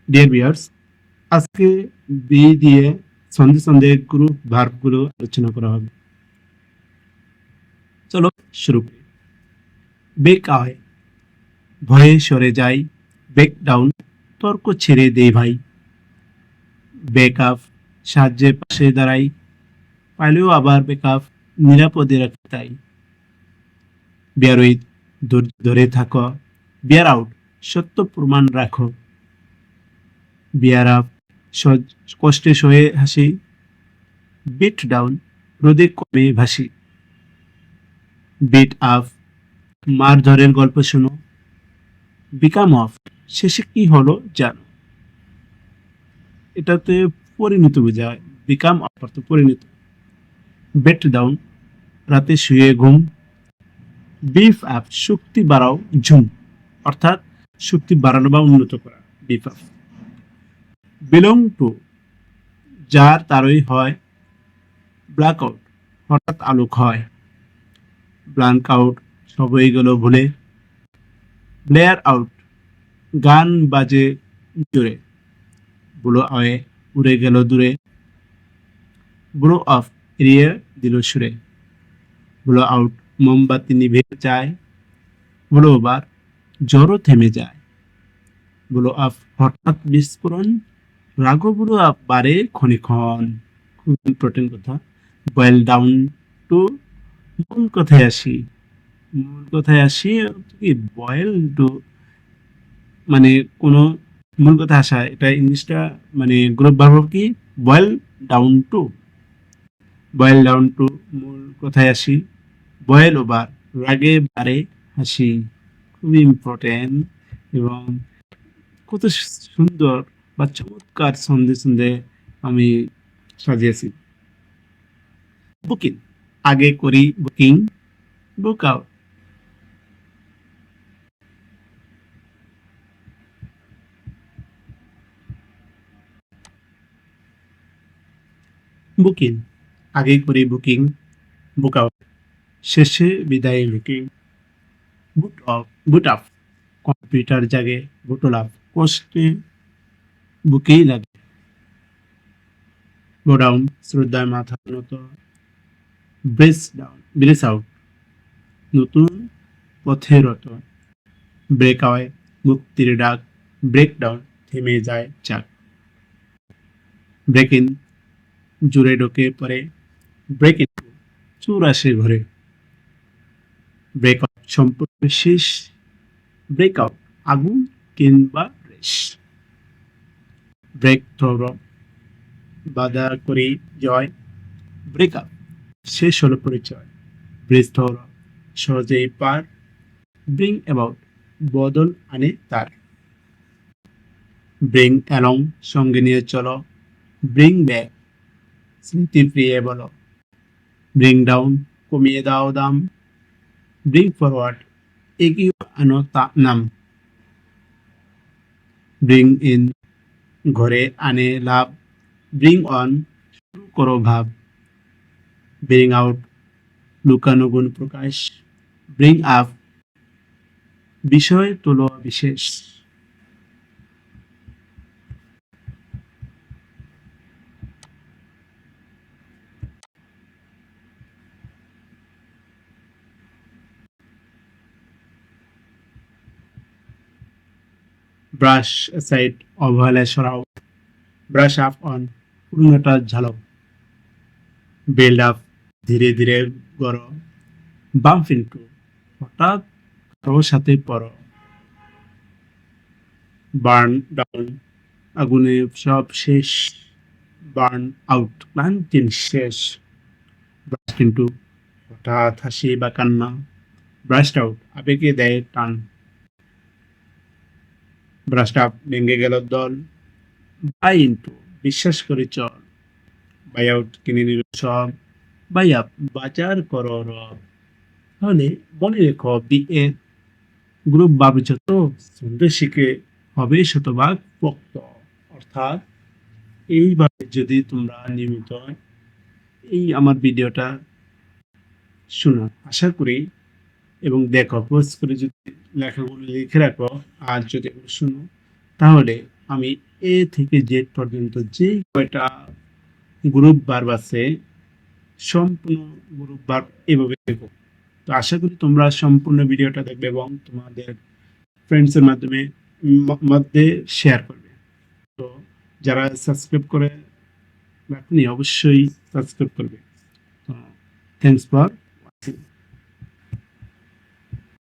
Dear viewers, আজকে B দিয়ে সন্ধে সন্ধে গ্রুপ ভার্বগুলো আলোচনা করা হবে। চলো শুরু করি। বেক আয়, ভয়ে সরে যাই। বেক ডাউন, তর্ক ছেড়ে দেই ভাই। বেক আপ, সাহায্যের পাশে দাঁড়াই। পাইলেও আবার বেক আপ, নিরাপদে রাখি তাই। বিয়ার উইথ, ধৈর্য ধরে থাকো। বিয়ার আউট, সত্য প্রমাণ রাখো। বিয়ার আপ, কষ্টে সয়ে হাসি। বিট ডাউন, রোদে কমে ভাসি। বিট আপ, মারধরের গল্প শোনো। বিকাম অফ, শেষে কি হলো জানো। এটাতে পরিণত বোঝায়। বিকাম অফ অর্থ পরিণত। বেট ডাউন, রাতে শুয়ে ঘুম। বিফ আপ, শক্তি বাড়াও ঝুম, অর্থাৎ শক্তি বাড়ানো বা উন্নত করা। Beef up. বিলং টু, যার তারই হয়। ব্ল্যাক আউট, হঠাৎ আলোক হয়। ব্ল্যাঙ্ক আউট, সব হয়ে গেল ভুলে। ব্লেয়ার আউট, গান বাজে জোরে। ব্লো আওয়ে, উড়ে গেল দূরে। ব্লো অফ, এড়িয়ে দিল সুরে। ব্লো আউট, মোমবাতি নিভে যায়। ব্লো ওভার, জ্বরও থেমে যায়। ব্লো অফ, হঠাৎ বিস্ফোরণ। রাগও ব্লো অফ বাড়ে ক্ষণিক্ষণ। খুব ইম্পর্টেন্ট কথা। বয়েল ডাউন টু, মূল কথায় আসি। মূল কথায় আসি কি বয়েল টু, মানে কোনো মূল কথা আসা, এটা ইংলিশটা মানে গ্রুপ ভার্ব কি boil down to. Boil down to, মূল কথায় আসি। বয়েল ওভার, রাগে বাড়ে হাসি। খুবই ইম্পর্টেন্ট এবং কত সুন্দর বা চমৎকার ছন্দে ছন্দে আমি সাজিয়েছি। বুকিং, আগে করি বুকিং। বুক আউট, বুকিং, আগে করি বুকিং। বুক আউট, শেষে বিদায় looking. Boot off, boot up, computer জাগে। বুটল আপ, কষ্টে বুকেই লাগে। গো ডাউন, শ্রদ্ধায় মাথা নত। ব্রেস ডাউন, ব্রেস আউট, নতুন পথে রত। ব্রেক আওয়ে, মুক্তির ডাক। ব্রেক ডাউন, থেমে যায় চাক। ব্রেক ইন, জুড়ে ঢোকে পরে। ব্রেক ইন, চোর আসে ঘরে। ব্রেক আউট, সম্পর্ক শেষ। ব্রেক আউট, আগুন কিংবা রেশ। ব্রেক থ্রো, বাধা করি জয়। ব্রেক আপ, শেষ হলো পরিচয়। ব্রেস থ্রো, সহজেই পার। ব্রিং অ্যাবাউট, বদল আনে তার। ব্রিং অ্যালং, সঙ্গে নিয়ে চলো। ব্রিং ব্যাক, স্মৃতি ফিরিয়ে বলো। ব্রিং ডাউন, কমিয়ে দাও দাম। ব্রিং ফরওয়ার্ড, এগিয়ে আনো নাম। ব্রিং ইন, ঘরে আনে লাভ। ব্রিং অন, শুরু করো ভাব। ব্রিং আউট, লুকানো গুণ প্রকাশ। ব্রিং আপ, বিষয় তোলো বিশেষ। ব্রাশ সাইড, অবহেলায় সরাও। ব্রাশ আপ অন, পুরোনোটা ঝালো। বিল্ড আপ, ধীরে ধীরে গড়ো। বাম্প ইন্টু, হঠাৎ কারোর সাথে পড়ো। বার্ন ডাউন, আগুনে সব শেষ। বার্ন আউট, ক্লান্তি শেষ। ব্রাস্ট ইন্টু, হঠাৎ হাসি বা কান্না। ব্রাস্ট আউট, আবেগে দেয় টান। ব্রাস্ট আপ, ভেঙে গেল দল। বাই ইন্টু, বিশ্বাস করে চল। বাই আউট, কিনে নিল সব। বাই আপ, বাজার করো রব। তাহলে মনে রেখো বিয়ে গ্রুপ ভাবে যত সুন্দর শিখে হবে শতভাগ পোক্ত। অর্থাৎ এইভাবে যদি তোমরা নিয়মিত এই আমার ভিডিওটা শুনো, আশা করি, এবং দেখো পোস্ট করে যদি লেখাগুলো লিখে রাখো আর যদি এগুলো শুনো, তাহলে আমি এ থেকে জেড পর্যন্ত যে কয়টা গ্রুপ ভার্ব আছে সম্পূর্ণ গ্রুপ ভার্ব এভাবে দেবো। তো আশা করি তোমরা সম্পূর্ণ ভিডিওটা দেখবে এবং তোমাদের ফ্রেন্ডসের মাধ্যমে মধ্যে শেয়ার করবে। তো যারা সাবস্ক্রাইব করে রাখনি অবশ্যই সাবস্ক্রাইব করবে। Thanks for